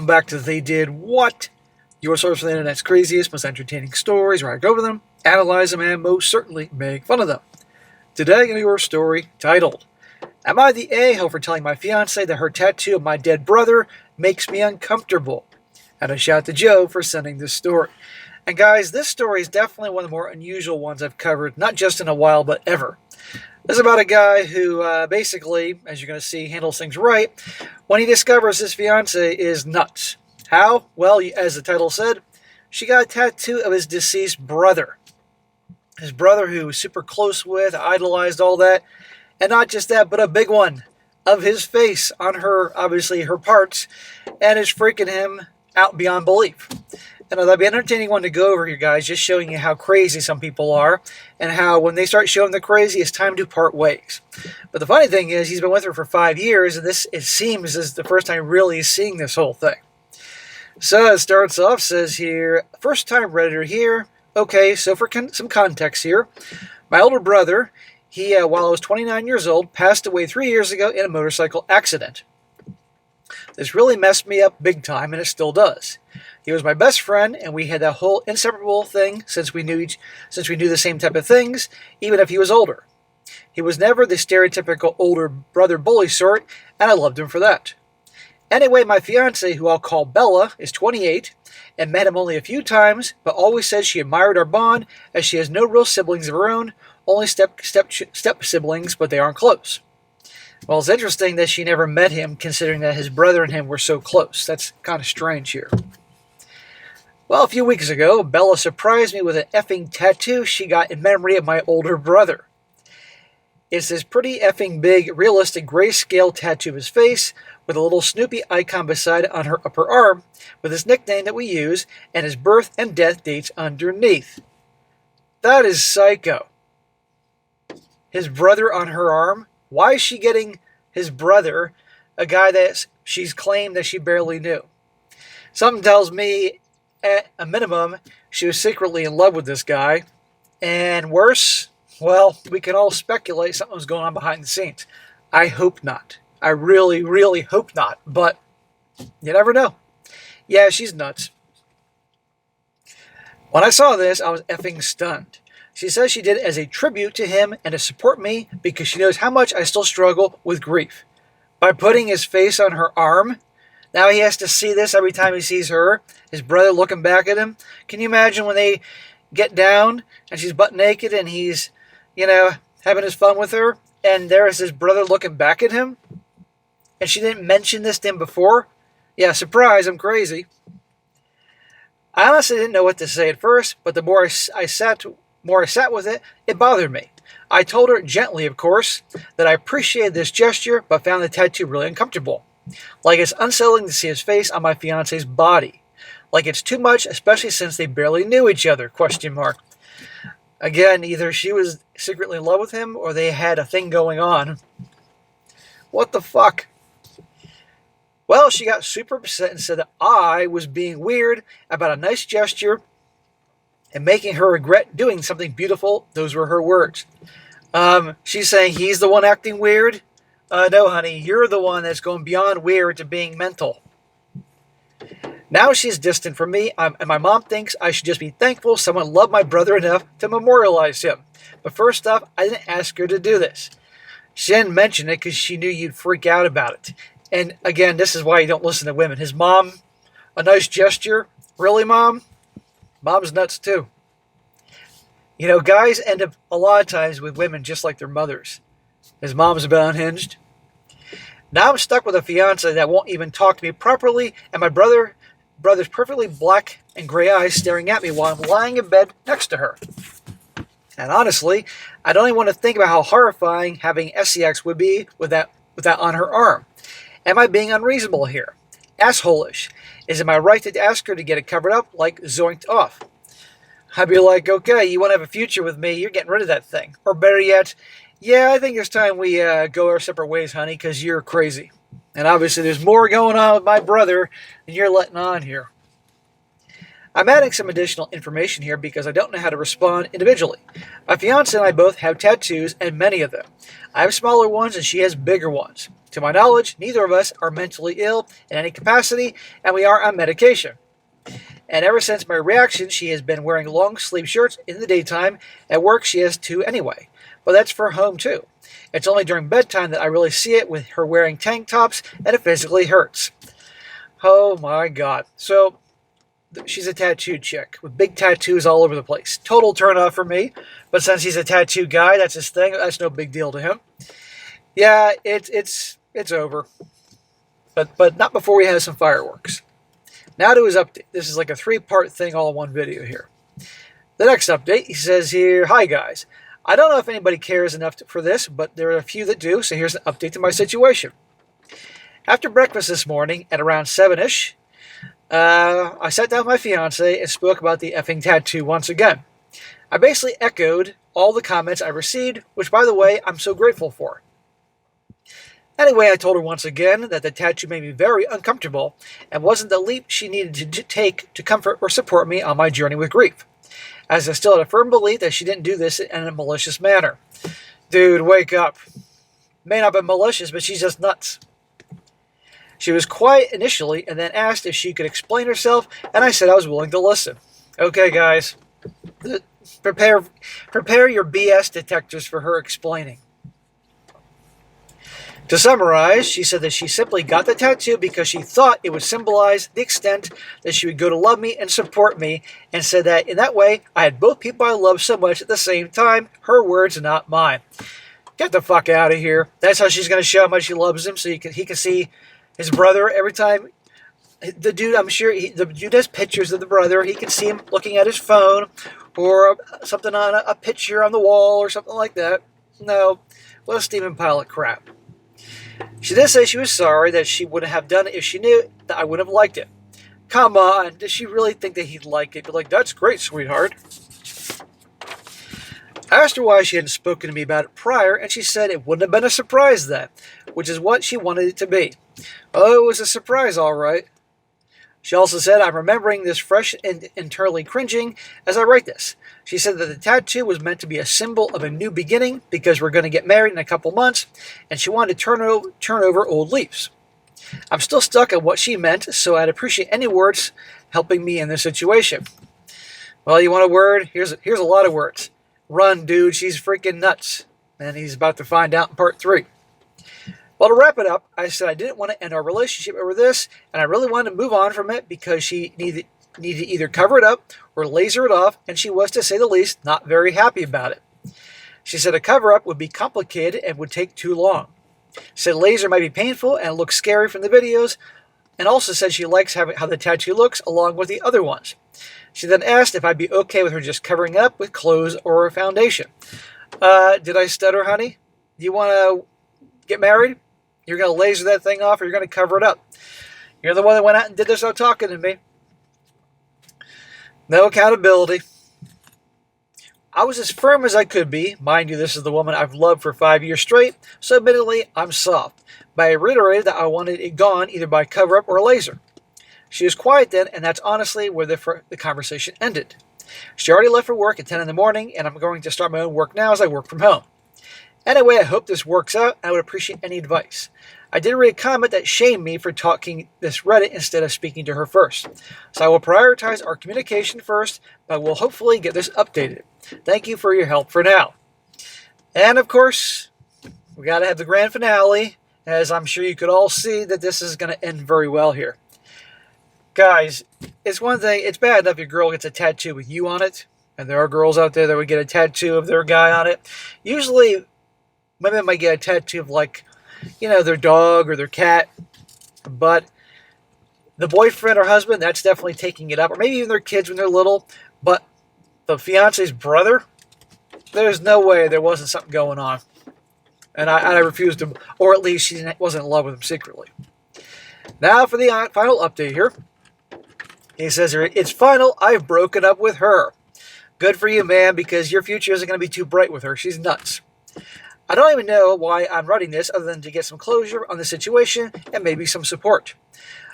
Welcome back to They Did What? Your source for the internet's craziest, most entertaining stories, where I go over them, analyze them, and most certainly make fun of them. Today, your story titled, Am I the a-hole for telling my fiancée that her tattoo of my dead brother makes me uncomfortable? And a shout to Joe for sending this story. And guys, this story is definitely one of the more unusual ones I've covered, not just in a while, but ever. This is about a guy who basically, as you're going to see, handles things right when he discovers his fiancée is nuts. How? Well, as the title said, she got a tattoo of his deceased brother. His brother who was super close with, idolized, all that. And not just that, but a big one of his face on her, obviously her parts, and it's freaking him out beyond belief. And that'd be an entertaining one to go over here, guys, just showing you how crazy some people are and how when they start showing the crazy, it's time to part ways. But the funny thing is, he's been with her for 5 years, and this, it seems, is the first time really seeing this whole thing. So it starts off, says here, first time Redditor here. Okay, so for some context here, my older brother, he, while I was 29 years old, passed away 3 years ago in a motorcycle accident. This really messed me up big time, and it still does. He was my best friend, and we had that whole inseparable thing since we knew the same type of things, even if he was older. He was never the stereotypical older brother bully sort, and I loved him for that. Anyway, my fiancée, who I'll call Bella, is 28, and met him only a few times, but always said she admired our bond, as she has no real siblings of her own, only step siblings, but they aren't close. Well, it's interesting that she never met him, considering that his brother and him were so close. That's kind of strange here. Well, a few weeks ago, Bella surprised me with an effing tattoo she got in memory of my older brother. It's this pretty effing big, realistic grayscale tattoo of his face, with a little Snoopy icon beside it on her upper arm, with his nickname that we use, and his birth and death dates underneath. That is psycho. His brother on her arm? Why is she getting his brother, a guy that she's claimed that she barely knew? Something tells me, at a minimum, she was secretly in love with this guy. And worse, well, we can all speculate something was going on behind the scenes. I hope not. I really, really hope not. But you never know. Yeah, she's nuts. When I saw this, I was effing stunned. She says she did it as a tribute to him and to support me because she knows how much I still struggle with grief. By putting his face on her arm, now he has to see this every time he sees her, his brother looking back at him. Can you imagine when they get down and she's butt naked and he's, having his fun with her, and there is his brother looking back at him? And she didn't mention this to him before? Yeah, surprise, I'm crazy. I honestly didn't know what to say at first, but the more I sat with it, it bothered me. I told her, gently of course, that I appreciated this gesture, but found the tattoo really uncomfortable. Like it's unsettling to see his face on my fiance's body. Like it's too much, especially since they barely knew each other, ? Again, either she was secretly in love with him, or they had a thing going on. What the fuck? Well, she got super upset and said that I was being weird about a nice gesture and making her regret doing something beautiful. Those were her words. She's saying he's the one acting weird. No, honey, you're the one that's going beyond weird to being mental. Now she's distant from me, and my mom thinks I should just be thankful someone loved my brother enough to memorialize him. But first off, I didn't ask her to do this. She didn't mention it because she knew you'd freak out about it. And again, this is why you don't listen to women. His mom, a nice gesture. Really, Mom? Mom's nuts too. Guys end up a lot of times with women just like their mothers. His mom's a bit unhinged. Now I'm stuck with a fiancé that won't even talk to me properly, and my brother's perfectly black and gray eyes staring at me while I'm lying in bed next to her. And honestly, I don't even want to think about how horrifying having SEX would be with that on her arm. Am I being unreasonable here? Asshole-ish. Is it my right to ask her to get it covered up, like zoinked off? I'd be like, okay, you want to have a future with me, you're getting rid of that thing. Or better yet, yeah, I think it's time we go our separate ways, honey, because you're crazy. And obviously there's more going on with my brother than you're letting on here. I'm adding some additional information here because I don't know how to respond individually. My fiance and I both have tattoos, and many of them. I have smaller ones and she has bigger ones. To my knowledge, neither of us are mentally ill in any capacity, and we are on medication. And ever since my reaction, she has been wearing long sleeve shirts in the daytime. At work, she has two anyway. But that's for home too. It's only during bedtime that I really see it with her wearing tank tops, and it physically hurts. Oh my god. So, she's a tattooed chick with big tattoos all over the place. Total turn off for me. But since he's a tattoo guy, that's his thing. That's no big deal to him. Yeah, it's over. But not before we have some fireworks. Now to his update. This is like a 3-part thing all in one video here. The next update, he says here, "Hi guys. I don't know if anybody cares enough for this, but there are a few that do, so here's an update to my situation. After breakfast this morning at around 7-ish, I sat down with my fiance and spoke about the effing tattoo once again. I basically echoed all the comments I received, which, by the way, I'm so grateful for. Anyway, I told her once again that the tattoo made me very uncomfortable and wasn't the leap she needed to take to comfort or support me on my journey with grief, as I still had a firm belief that she didn't do this in a malicious manner. Dude, wake up. May not be malicious, but she's just nuts. She was quiet initially and then asked if she could explain herself, and I said I was willing to listen. Okay, guys. Prepare your BS detectors for her explaining. To summarize, she said that she simply got the tattoo because she thought it would symbolize the extent that she would go to love me and support me, and said that in that way, I had both people I love so much at the same time. Her words, not mine. Get the fuck out of here. That's how she's going to show how much she loves him, so he can see his brother every time. The dude, I'm sure, the dude has pictures of the brother. He can see him looking at his phone or something on a picture on the wall or something like that. No, what a steaming pile of crap. She did say she was sorry that she wouldn't have done it if she knew that I wouldn't have liked it. Come on, does she really think that he'd like it? Be like, that's great, sweetheart. I asked her why she hadn't spoken to me about it prior, and she said it wouldn't have been a surprise then, which is what she wanted it to be. Oh, it was a surprise, all right. She also said, I'm remembering this fresh and internally cringing as I write this. She said that the tattoo was meant to be a symbol of a new beginning because we're going to get married in a couple months, and she wanted to turn over old leaves. I'm still stuck on what she meant, so I'd appreciate any words helping me in this situation. Well, you want a word? Here's a lot of words. Run, dude, she's freaking nuts. And he's about to find out in part 3. Well, to wrap it up, I said I didn't want to end our relationship over this, and I really wanted to move on from it because she needed to either cover it up or laser it off, and she was, to say the least, not very happy about it. She said a cover-up would be complicated and would take too long. She said laser might be painful and look scary from the videos, and also said she likes how the tattoo looks along with the other ones. She then asked if I'd be okay with her just covering it up with clothes or a foundation. Did I stutter, honey? Do you want to get married? You're going to laser that thing off or you're going to cover it up? You're the one that went out and did this without talking to me. No accountability. I was as firm as I could be. Mind you, this is the woman I've loved for 5 years straight, so admittedly, I'm soft. But I reiterated that I wanted it gone either by cover-up or laser. She was quiet then, and that's honestly where the conversation ended. She already left for work at 10 in the morning, and I'm going to start my own work now as I work from home. Anyway, I hope this works out, and I would appreciate any advice. I did read a comment that shamed me for talking this Reddit instead of speaking to her first. So I will prioritize our communication first, but we'll hopefully get this updated. Thank you for your help for now. And of course, we got to have the grand finale, as I'm sure you could all see that this is going to end very well here. Guys, it's one thing, it's bad enough your girl gets a tattoo with you on it, and there are girls out there that would get a tattoo of their guy on it. Usually, women might get a tattoo of, like, their dog or their cat, but the boyfriend or husband, that's definitely taking it up, or maybe even their kids when they're little, but the fiance's brother, there's no way there wasn't something going on, and I refused him, or at least she wasn't in love with him secretly. Now for the final update here. He says here, it's final, I've broken up with her. Good for you, man, because your future isn't going to be too bright with her. She's nuts. I don't even know why I'm writing this other than to get some closure on the situation and maybe some support.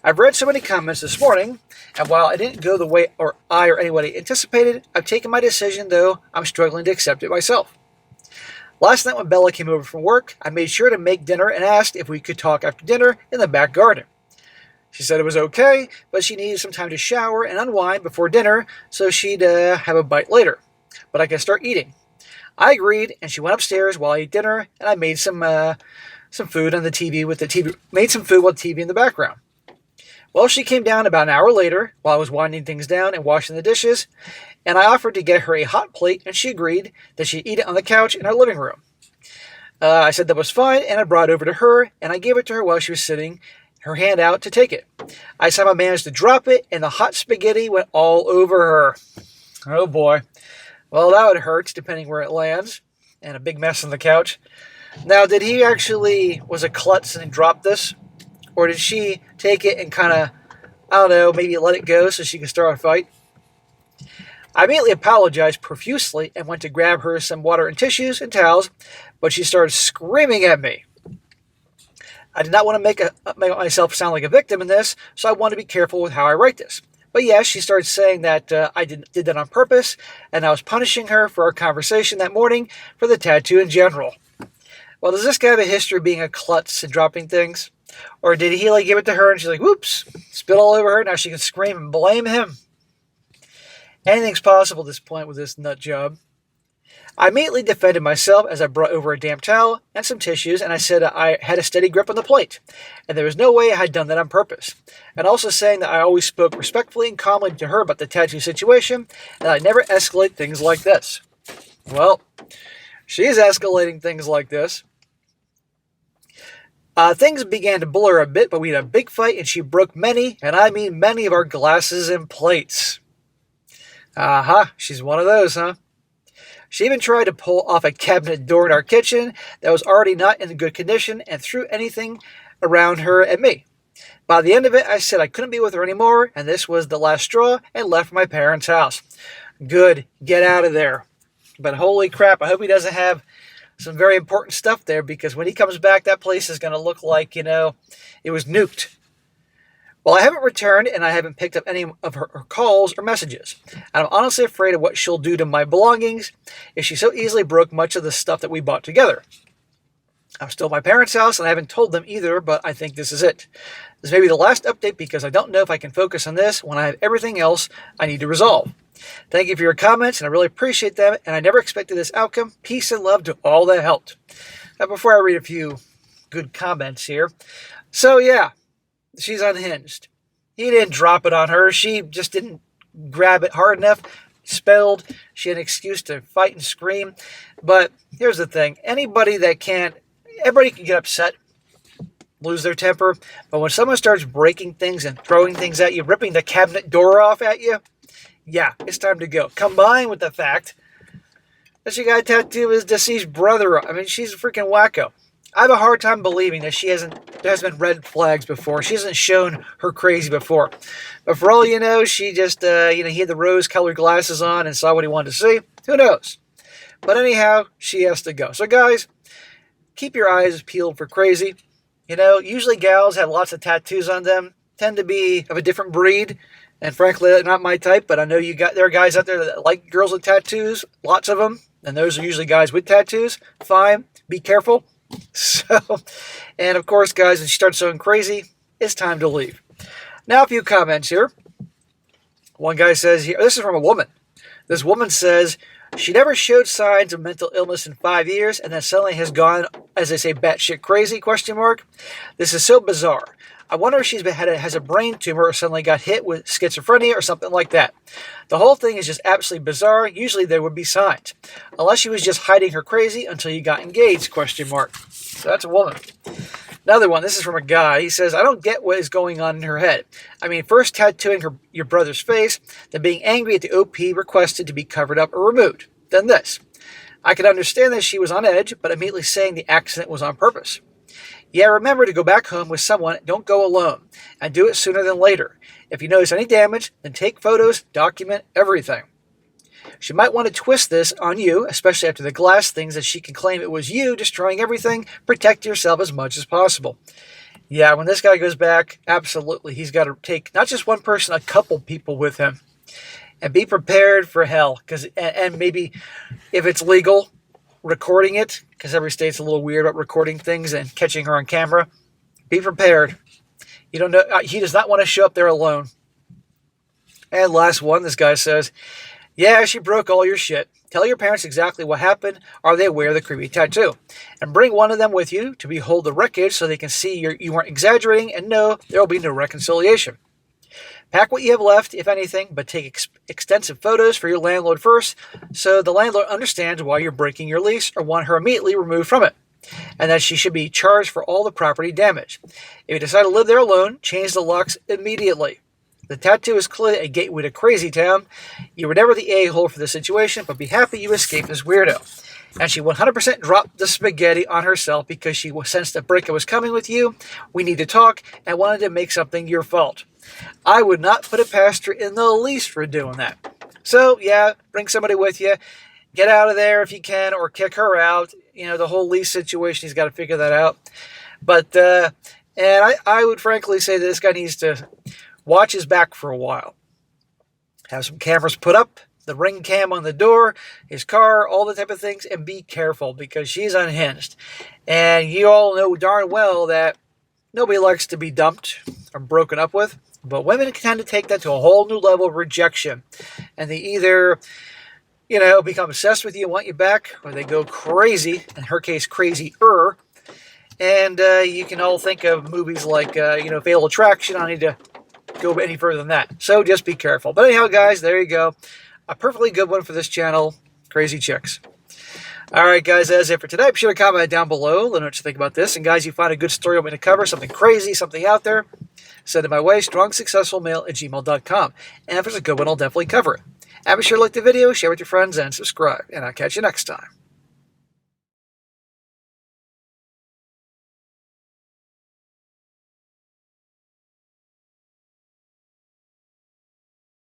I've read so many comments this morning, and while I didn't go the way I or anybody anticipated, I've taken my decision, though I'm struggling to accept it myself. Last night when Bella came over from work, I made sure to make dinner and asked if we could talk after dinner in the back garden. She said it was okay, but she needed some time to shower and unwind before dinner, so she'd have a bite later. But I could start eating. I agreed, and she went upstairs while I ate dinner, and I made some food on the TV made some food with the TV in the background. Well, she came down about an hour later while I was winding things down and washing the dishes, and I offered to get her a hot plate, and she agreed that she'd eat it on the couch in our living room. I said that was fine, and I brought it over to her, and I gave it to her while she was sitting, her hand out to take it. I somehow managed to drop it, and the hot spaghetti went all over her. Oh boy. Well, that would hurt, depending where it lands, and a big mess on the couch. Now, did he actually was a klutz and drop this? Or did she take it and kind of, I don't know, maybe let it go so she could start a fight? I immediately apologized profusely and went to grab her some water and tissues and towels, but she started screaming at me. I did not want to make myself sound like a victim in this, so I wanted to be careful with how I write this. But yes, she started saying that I did that on purpose, and I was punishing her for our conversation that morning for the tattoo in general. Well, does this guy have a history of being a klutz and dropping things? Or did he give it to her and she's like, whoops, spit all over her, now she can scream and blame him? Anything's possible at this point with this nut job. I immediately defended myself as I brought over a damp towel and some tissues, and I said I had a steady grip on the plate, and there was no way I had done that on purpose. And also saying that I always spoke respectfully and calmly to her about the tattoo situation, and I never escalate things like this. Well, she's escalating things like this. Things began to blur a bit, but we had a big fight, and she broke many, and I mean many, of our glasses and plates. She's one of those, huh? She even tried to pull off a cabinet door in our kitchen that was already not in good condition and threw anything around her at me. By the end of it, I said I couldn't be with her anymore, and this was the last straw, and left my parents' house. Good, get out of there. But holy crap, I hope he doesn't have some very important stuff there, because when he comes back, that place is going to look like, it was nuked. Well, I haven't returned, and I haven't picked up any of her calls or messages. And I'm honestly afraid of what she'll do to my belongings if she so easily broke much of the stuff that we bought together. I'm still at my parents' house, and I haven't told them either, but I think this is it. This may be the last update, because I don't know if I can focus on this when I have everything else I need to resolve. Thank you for your comments, and I really appreciate them, and I never expected this outcome. Peace and love to all that helped. Now, before I read a few good comments here. So, yeah. She's unhinged. He didn't drop it on her. She just didn't grab it hard enough. Spilled. She had an excuse to fight and scream. But here's the thing. Everybody can get upset, lose their temper. But when someone starts breaking things and throwing things at you, ripping the cabinet door off at you, yeah, it's time to go. Combined with the fact that she got a tattoo of his deceased brother. I mean, she's a freaking wacko. I have a hard time believing that there has been red flags before. She hasn't shown her crazy before. But for all you know, she just, he had the rose-colored glasses on and saw what he wanted to see. Who knows? But anyhow, she has to go. So guys, keep your eyes peeled for crazy. Usually gals have lots of tattoos on them, tend to be of a different breed. And frankly, they're not my type, but I know there are guys out there that like girls with tattoos, lots of them. And those are usually guys with tattoos. Fine, be careful. So, and of course, guys, when she starts going crazy, it's time to leave. Now, a few comments here. One guy says here, this is from a woman. This woman says she never showed signs of mental illness in 5 years, and then suddenly has gone, as they say, batshit crazy, ? This is so bizarre. I wonder if has a brain tumor or suddenly got hit with schizophrenia or something like that. The whole thing is just absolutely bizarre. Usually there would be signs. Unless she was just hiding her crazy until you got engaged, ? So that's a woman. Another one, this is from a guy. He says, I don't get what is going on in her head. I mean, first tattooing your brother's face, then being angry at the OP requested to be covered up or removed. Then this. I could understand that she was on edge, but immediately saying the accident was on purpose. Yeah, remember to go back home with someone. Don't go alone. And do it sooner than later. If you notice any damage, then take photos, document everything. She might want to twist this on you, especially after the glass things, that she can claim it was you destroying everything. Protect yourself as much as possible. Yeah, when this guy goes back, absolutely, he's got to take not just one person, a couple people with him, and be prepared for hell. And maybe if it's legal, recording it, because every state's a little weird about recording things and catching her on camera. Be prepared. You don't know. He does not want to show up there alone. And last one, this guy says, yeah, she broke all your shit. Tell your parents exactly what happened. Are they aware of the creepy tattoo? And bring one of them with you to behold the wreckage so they can see you weren't exaggerating and know there will be no reconciliation. Pack what you have left, if anything, but take extensive photos for your landlord first so the landlord understands why you're breaking your lease or want her immediately removed from it, and that she should be charged for all the property damage. If you decide to live there alone, change the locks immediately. The tattoo is clearly a gateway to Crazy Town. You were never the a-hole for the situation, but be happy you escaped this weirdo. And she 100% dropped the spaghetti on herself because she sensed that breakup was coming with you. We need to talk and wanted to make something your fault. I would not put it past her in the least for doing that. So, yeah, bring somebody with you. Get out of there if you can, or kick her out. You know, the whole lease situation, he's got to figure that out. But, and I would frankly say that this guy needs to watch his back for a while. Have some cameras put up, the ring cam on the door, his car, all the type of things, and be careful because she's unhinged. And you all know darn well that nobody likes to be dumped or broken up with, but women tend to take that to a whole new level of rejection. And they either, become obsessed with you and want you back, or they go crazy, in her case, crazier. And you can all think of movies like, Fatal Attraction. I don't need to go any further than that. So just be careful. But anyhow, guys, there you go. A perfectly good one for this channel, Crazy Chicks. All right, guys, that's it for today. Be sure to comment down below. Let me know what you think about this. And, guys, you find a good story you want me to cover, something crazy, something out there, send it my way, strongsuccessfulmale@gmail.com. And if it's a good one, I'll definitely cover it. And be sure to like the video, share with your friends, and subscribe. And I'll catch you next time.